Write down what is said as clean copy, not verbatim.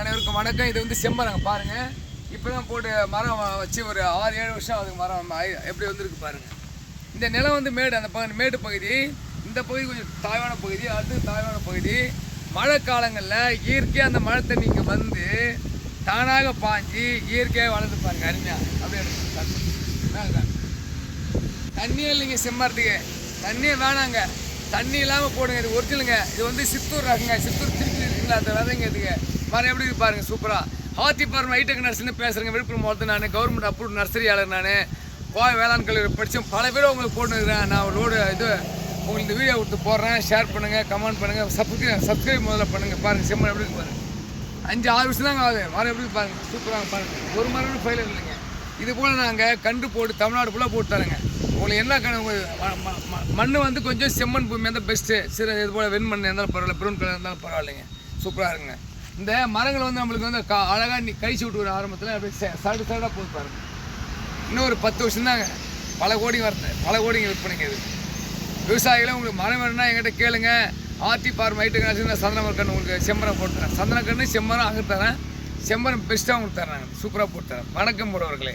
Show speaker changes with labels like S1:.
S1: அனைவருக்கும் வணக்கம். இது வந்து செம்மரங்க பாருங்கள். இப்போ தான் போட்டு மரம் வச்சு ஒரு 6-7 வருஷம் அதுக்கு மரம் எப்படி வந்துருக்கு பாருங்கள். இந்த நிலம் வந்து மேடு, அந்த மேடு பகுதி, இந்த பகுதி கொஞ்சம் தாழ்வான பகுதி, அது தாழ்வான பகுதி. மழை காலங்களில் இயற்கையாக அந்த மழை தண்ணி இங்கே வந்து தானாக பாஞ்சு இயற்கையாக வளர்ந்து பாருங்க, அருமையாக அப்படியே எடுத்து தண்ணியே இல்லைங்க. செம்மரத்துக்கு தண்ணியே வேணாங்க, தண்ணி இல்லாமல் போடுங்க. இது ஒரிஜினலுங்க. இது வந்து சித்தூர் ரகங்க, சித்தூர் திருப்பி இருக்குங்களா அந்த விதைங்க. இதுக்கு மரம் எப்படி இருக்கு பாருங்கள், சூப்பராக. ஹாத்தி ஃபார்ம் ஹைடெக் நர்சரின்னு பேசுகிறேங்க. விழுப்புரம் மாவட்டத்தில் நான் கவர்மெண்ட் அப்ரூவ் நர்சரியாளர். நான் கோவை வேளாண் கல்லூரி படித்தேன். பல பேர் உங்களுக்கு போட்டுருக்கிறேன். நான் லோடு இது உங்களுக்கு இந்த வீடியோ கொடுத்து போடுறேன். ஷேர் பண்ணுங்கள், கமெண்ட் பண்ணுங்கள், சப்ஸ்கிரைப் முதல்ல பண்ணுங்கள். பாருங்கள் செம்மரம் எப்படி இருக்கு பாருங்கள். 5-6 வருஷம் தாங்க ஆகுது. மரம் எப்படி பாருங்கள், சூப்பராக பாருங்கள். ஒரு மரம் ஃபெயிலியர் இல்லைங்க. இது போல் நாங்கள் கண்டு போட்டு தமிழ்நாடு ஃபுல்லாக போட்டு தரேங்க. உங்களுக்கு என்ன மண் வந்து கொஞ்சம் செம்மண் பூமி இருந்தால் பெஸ்ட்டு. சிறு இது போல் வெண்மண் இருந்தாலும் பரவாயில்ல, ப்ரௌன் கலர் இருந்தாலும் பரவாயில்லைங்க, சூப்பராக இருக்குங்க. இந்த மரங்கள் வந்து நம்மளுக்கு வந்து அழகாக கழிச்சு விட்டு வர ஆரம்பத்தில் அப்படியே சைடாக போட்டு பாருங்கள். இன்னும் ஒரு 10 வருஷம் தாங்க பல கோடிங்க விற்பனைக்கு. இது விவசாயிகளும் உங்களுக்கு மரம் வேணும்னா என்கிட்ட கேளுங்க. ஆர்டி ஃபார்ம் ஹைடெக் நர்சரி சந்தன கன்று உங்களுக்கு செம்மரம் போட்டு தரேன். சந்தன கன்று செம்மரம் அங்கே தரேன். செம்மரம் பெஸ்ட்டாக உங்களுக்கு தரேன். சூப்பராக போட்டு தரேன். வணக்கம் போடுவர்களே.